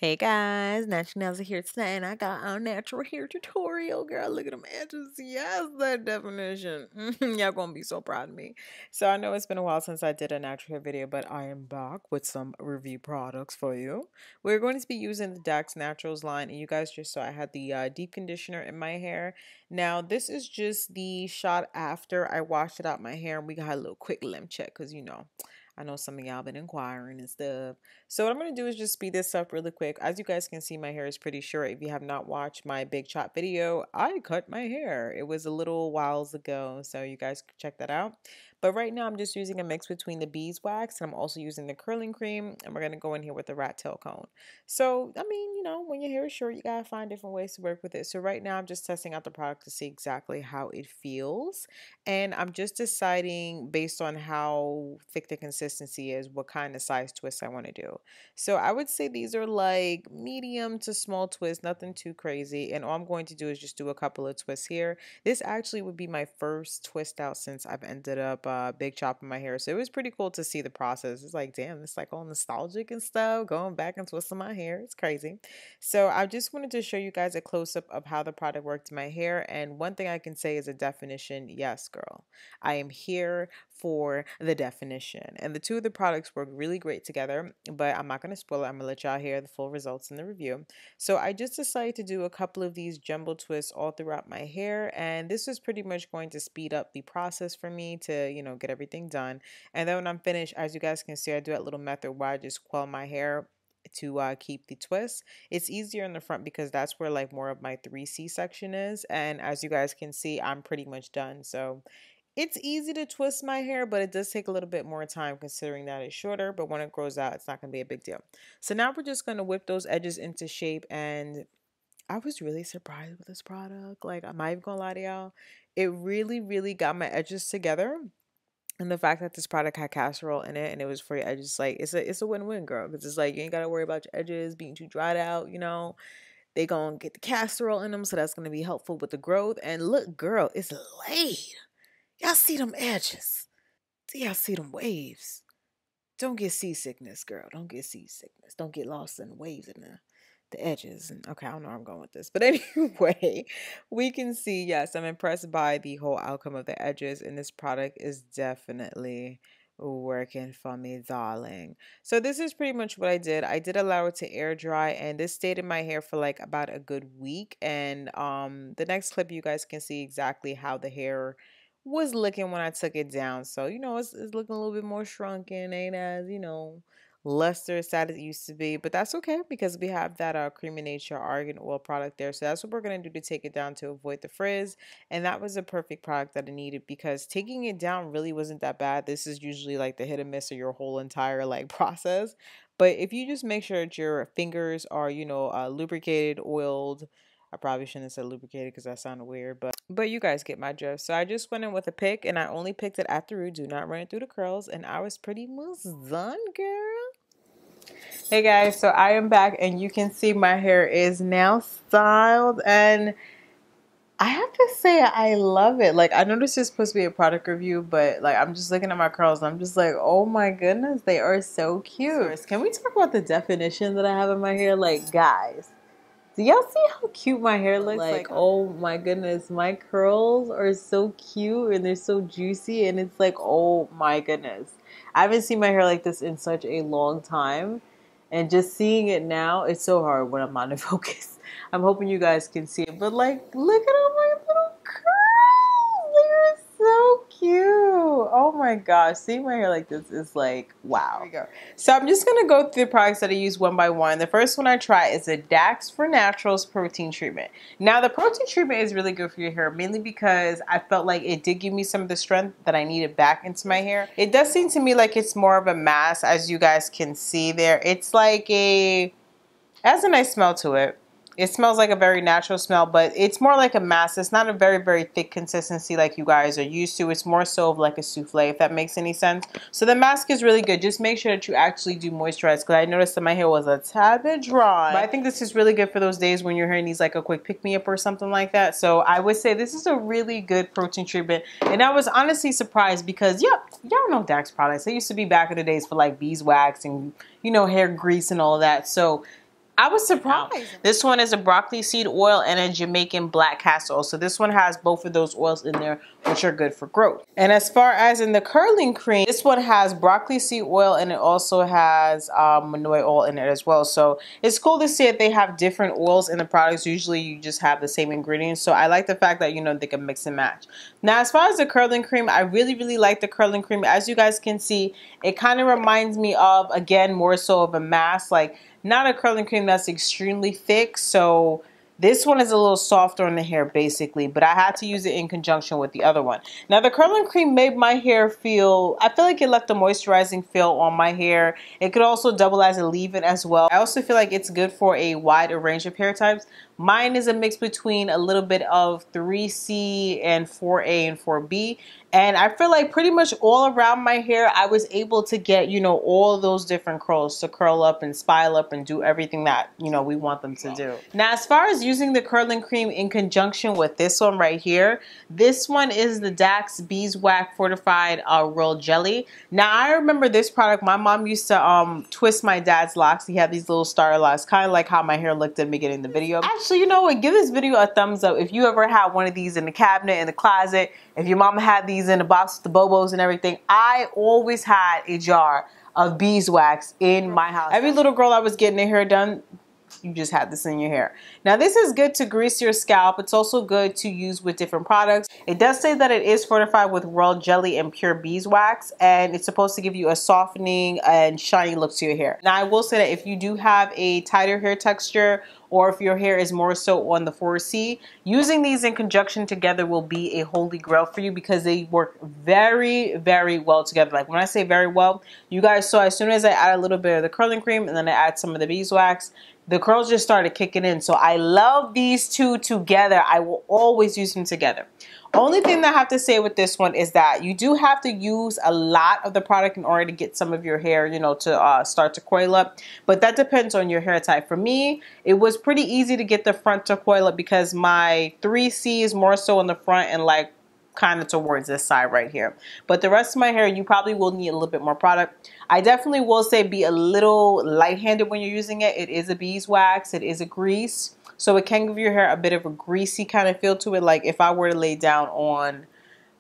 Hey guys, NaturallyNellzy here today, and I got our natural hair tutorial. Girl, look at them edges. Yes, that definition. Y'all gonna be so proud of me. So I know it's been a while since I did a natural hair video, but I am back with some review products for you. We're going to be using the DAX Naturals line, and you guys just saw I had the deep conditioner in my hair. Now, this is just the shot after I washed it out my hair, and we got a little quick limp check, because I know some of y'all been inquiring and stuff. So what I'm going to do is just speed this up really quick. As you guys can see, my hair is pretty short. If you have not watched my big chop video, I cut my hair. It was a little whiles ago, so you guys can check that out. But right now I'm just using a mix between the beeswax, and I'm also using the curling cream, and we're going to go in here with the rat tail cone. So, I mean, when your hair is short, you got to find different ways to work with it. So right now I'm just testing out the product to see exactly how it feels. And I'm just deciding based on how thick the consistency is, what kind of size twist I want to do. So I would say these are like medium to small twists, nothing too crazy. And all I'm going to do is just do a couple of twists here. This actually would be my first twist out since I've ended up big chopping my hair. So it was pretty cool to see the process. It's like, damn, it's like all nostalgic and stuff, going back and twisting my hair. It's crazy. So I just wanted to show you guys a close-up of how the product worked in my hair. And one thing I can say is a definition, yes, girl. I am here for the definition. And the two of the products work really great together, but I'm not going to spoil it. I'm going to let y'all hear the full results in the review. So I just decided to do a couple of these jumbo twists all throughout my hair, and this is pretty much going to speed up the process for me to, get everything done. And then when I'm finished, as you guys can see, I do that little method where I just coil my hair to keep the twist. It's easier in the front because that's where like more of my 3C section is, and as you guys can see, I'm pretty much done. So it's easy to twist my hair, but it does take a little bit more time considering that it's shorter, but when it grows out, it's not going to be a big deal. So now we're just going to whip those edges into shape, and I was really surprised with this product. Like, I'm not even going to lie to y'all. It really, really got my edges together. And the fact that this product had castor oil in it and it was for your edges, like, it's a win-win, girl. Because it's like, you ain't got to worry about your edges being too dried out. They gonna get the castor oil in them, so that's going to be helpful with the growth. And look, girl, it's laid. Y'all see them edges. Y'all see them waves. Don't get seasickness, girl. Don't get seasickness. Don't get lost in the waves and the edges. And okay, I don't know where I'm going with this. But anyway, we can see, yes, I'm impressed by the whole outcome of the edges. And this product is definitely working for me, darling. So this is pretty much what I did. I did allow it to air dry, and this stayed in my hair for like about a good week. And the next clip you guys can see exactly how the hair was looking when I took it down. So, it's looking a little bit more shrunken, ain't as, luster as sad as it used to be. But that's okay because we have that Cream of Nature argan oil product there. So that's what we're going to do to take it down to avoid the frizz. And that was a perfect product that I needed because taking it down really wasn't that bad. This is usually like the hit and miss of your whole entire like process. But if you just make sure that your fingers are, lubricated, oiled. I probably shouldn't have said lubricated because that sounded weird, but you guys get my drift. So I just went in with a pick, and I only picked it at the root. Do not run it through the curls, and I was pretty much done, girl. Hey guys, so I am back, and you can see my hair is now styled, and I have to say I love it. Like, I know this is supposed to be a product review, but like I'm just looking at my curls, and I'm just like, oh my goodness, they are so cute. Can we talk about the definition that I have in my hair? Like, guys, do y'all see how cute my hair looks? Like, oh my goodness, my curls are so cute and they're so juicy, and it's like, oh my goodness. I haven't seen my hair like this in such a long time, and just seeing it now, it's so hard when I'm not in focus. I'm hoping you guys can see it, but like, look at all my little curls. They're so cute. Oh my gosh, seeing my hair like this is like, wow. Here we go. So I'm just going to go through the products that I use one by one. The first one I try is the DAX for Naturals Protein Treatment. Now, the protein treatment is really good for your hair, mainly because I felt like it did give me some of the strength that I needed back into my hair. It does seem to me like it's more of a mass, as you guys can see there. It's like it has a nice smell to it. It smells like a very natural smell, but it's more like a mass. It's not a very, very thick consistency like you guys are used to. It's more so of like a souffle, if that makes any sense. So the mask is really good. Just make sure that you actually do moisturize, because I noticed that my hair was a tad bit dry. But I think this is really good for those days when your hair needs like a quick pick-me-up or something like that. So I would say this is a really good protein treatment. And I was honestly surprised because, y'all know DAX products. They used to be back in the days for like beeswax and, hair grease and all of that. So I was surprised. This one is a broccoli seed oil and a Jamaican black castor oil. So this one has both of those oils in there, which are good for growth. And as far as in the curling cream, this one has broccoli seed oil and it also has manoi oil in it as well. So it's cool to see that they have different oils in the products. Usually you just have the same ingredients. So I like the fact that, you know, they can mix and match. Now, as far as the curling cream, I really like the curling cream. As you guys can see, it kind of reminds me of, again, more so of a mask, like not a curling cream that's extremely thick. So this one is a little softer on the hair basically, but I had to use it in conjunction with the other one. Now the curling cream made my hair feel, I feel like it left a moisturizing feel on my hair. It could also double as a leave-in as well. I also feel like it's good for a wide range of hair types. Mine is a mix between a little bit of 3C and 4A and 4B. And I feel like pretty much all around my hair, I was able to get, you know, all those different curls to curl up and spile up and do everything that, you know, we want them to do. Now, as far as using the curling cream in conjunction with this one right here, this one is the DAX Beeswax Fortified Royal Jelly. Now, I remember this product. My mom used to twist my dad's locks. He had these little star locks, kind of like how my hair looked at the beginning of the video. Actually, you know what? Give this video a thumbs up if you ever had one of these in the cabinet, in the closet. If your mama had these in the box with the bobos and everything. I always had a jar of beeswax in my house. Every little girl I was getting their hair done, you just had this in your hair. Now this is good to grease your scalp. It's also good to use with different products. It does say that it is fortified with royal jelly and pure beeswax, and it's supposed to give you a softening and shiny look to your hair. Now I will say that if you do have a tighter hair texture, or if your hair is more so on the 4C, using these in conjunction together will be a holy grail for you because they work very well together. Like when I say very well, you guys saw as soon as I add a little bit of the curling cream and then I add some of the beeswax, the curls just started kicking in. So I love these two together. I will always use them together. Only thing that I have to say with this one is that you do have to use a lot of the product in order to get some of your hair, you know, to start to coil up. But that depends on your hair type. For me, it was pretty easy to get the front to coil up because my 3C is more so on the front and like kind of towards this side right here. But the rest of my hair, you probably will need a little bit more product. I definitely will say be a little light-handed when you're using it. It is a beeswax. It is a grease. So it can give your hair a bit of a greasy kind of feel to it. Like if I were to lay down on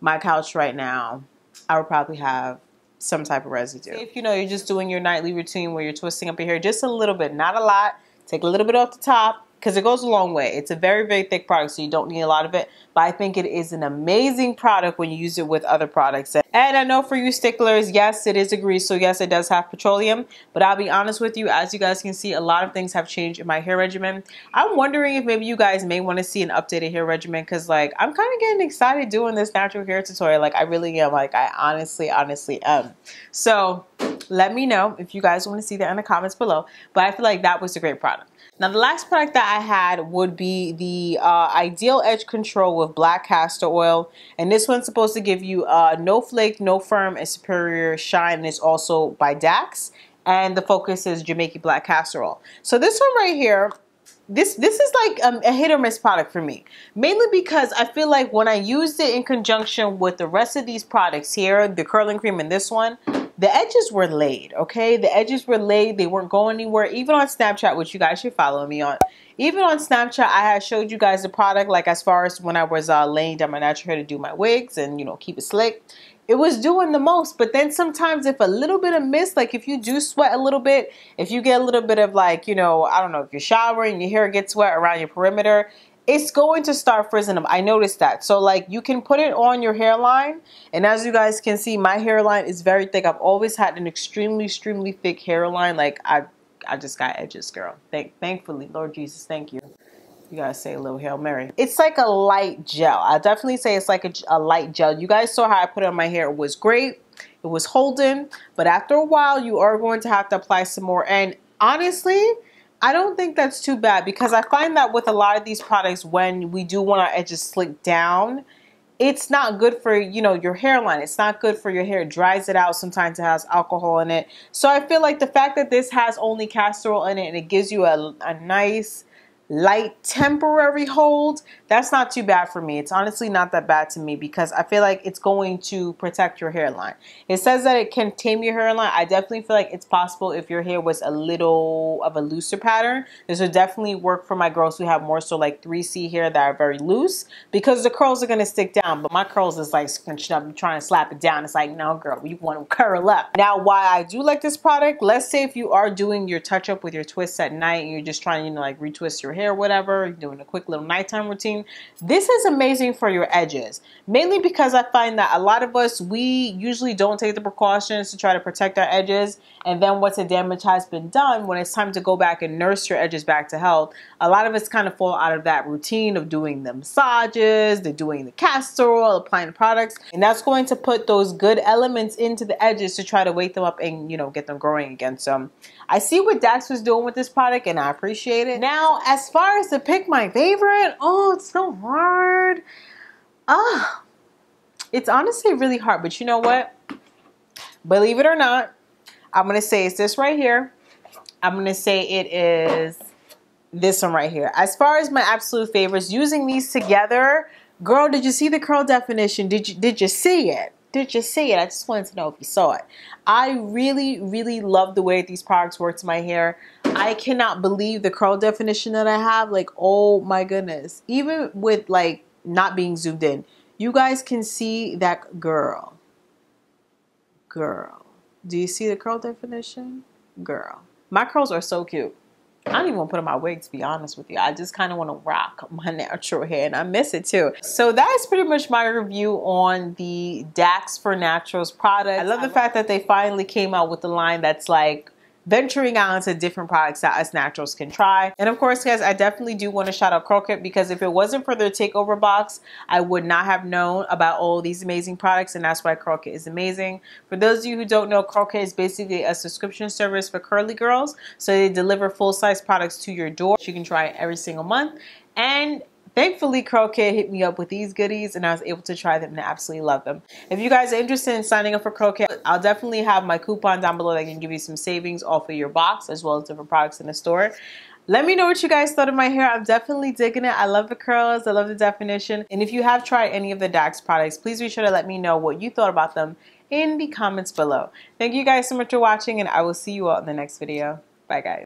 my couch right now, I would probably have some type of residue. If you know you're just doing your nightly routine where you're twisting up your hair just a little bit, not a lot, take a little bit off the top because it goes a long way. It's a very thick product, so you don't need a lot of it. But I think it is an amazing product when you use it with other products. And I know for you sticklers, yes, it is a grease, so yes, it does have petroleum. But I'll be honest with you, as you guys can see, a lot of things have changed in my hair regimen. I'm wondering if maybe you guys may want to see an updated hair regimen because, like, I'm kind of getting excited doing this natural hair tutorial. Like, I really am. Like, I honestly am. So let me know if you guys want to see that in the comments below. But I feel like that was a great product. Now, the last product that I had would be the Ideal Edge Control with Black Castor Oil. And this one's supposed to give you no flake, no firm, and superior shine. And it's also by DAX. And the focus is Jamaican Black Castor Oil. So this one right here, this is like a hit or miss product for me. Mainly because I feel like when I used it in conjunction with the rest of these products here, the curling cream and this one, the edges were laid, okay? The edges were laid. They weren't going anywhere. Even on Snapchat, which you guys should follow me on. Even on Snapchat, I had showed you guys the product, like as far as when I was laying down my natural hair to do my wigs and, you know, keep it slick. It was doing the most. But then sometimes if a little bit of mist, like if you do sweat a little bit, if you get a little bit of like, you know, I don't know, if you're showering, your hair gets wet around your perimeter, it's going to start frizzing up. I noticed that. So like you can put it on your hairline. And as you guys can see, my hairline is very thick. I've always had an extremely thick hairline. Like I just got edges, girl. Thankfully, Lord Jesus, thank you. You guys say a little Hail Mary. It's like a light gel. I definitely say it's like a light gel. You guys saw how I put it on my hair. It was great. It was holding. But after a while, you are going to have to apply some more. And honestly, I don't think that's too bad because I find that with a lot of these products, when we do want our edges slick down, it's not good for, you know, your hairline. It's not good for your hair. It dries it out. Sometimes it has alcohol in it. So I feel like the fact that this has only castor oil in it and it gives you a nice light temporary hold, that's not too bad for me. It's honestly not that bad to me because I feel like it's going to protect your hairline. It says that it can tame your hairline. I definitely feel like it's possible if your hair was a little of a looser pattern. This would definitely work for my girls who have more so like 3C hair that are very loose, because the curls are going to stick down, but my curls is like scrunched up. I'm trying to slap it down. It's like, no girl, you want to curl up. Now, why I do like this product, let's say if you are doing your touch up with your twists at night and you're just trying to, you know, like retwist your hair, whatever, you're doing a quick little nighttime routine, this is amazing for your edges. Mainly because I find that a lot of us, we usually don't take the precautions to try to protect our edges, and then once the damage has been done, when it's time to go back and nurse your edges back to health, a lot of us kind of fall out of that routine of doing the massages, they're doing the castor oil, applying the products, and that's going to put those good elements into the edges to try to wake them up and, you know, get them growing again. So I see what DAX was doing with this product and I appreciate it. Now, as far as to pick my favorite, oh, it's so hard. It's honestly really hard, but you know what? Believe it or not, I'm going to say it's this right here. I'm going to say it is this one right here. As far as my absolute favorites, using these together, girl, did you see the curl definition? Did you see it? Did you see it? I just wanted to know if you saw it. I really love the way these products work to my hair. I cannot believe the curl definition that I have. Like, oh my goodness. Even with like not being zoomed in, you guys can see that girl. Do you see the curl definition? Girl. My curls are so cute. I don't even want to put on my wig, to be honest with you. I just kind of want to rock my natural hair, and I miss it too. So that is pretty much my review on the DAX for Naturals product. I love the fact that they finally came out with a line that's like venturing out into different products that us naturals can try. And of course, guys, I definitely do want to shout out Crooked, because if it wasn't for their takeover box, I would not have known about all these amazing products, and that's why Crooked is amazing. For those of you who don't know, Crooked is basically a subscription service for curly girls. So they deliver full-size products to your door. You can try it every single month. And thankfully, Crooked hit me up with these goodies and I was able to try them and I absolutely love them. If you guys are interested in signing up for Crooked, I'll definitely have my coupon down below that can give you some savings off of your box as well as different products in the store. Let me know what you guys thought of my hair. I'm definitely digging it. I love the curls. I love the definition. And if you have tried any of the DAX products, please be sure to let me know what you thought about them in the comments below. Thank you guys so much for watching, and I will see you all in the next video. Bye, guys.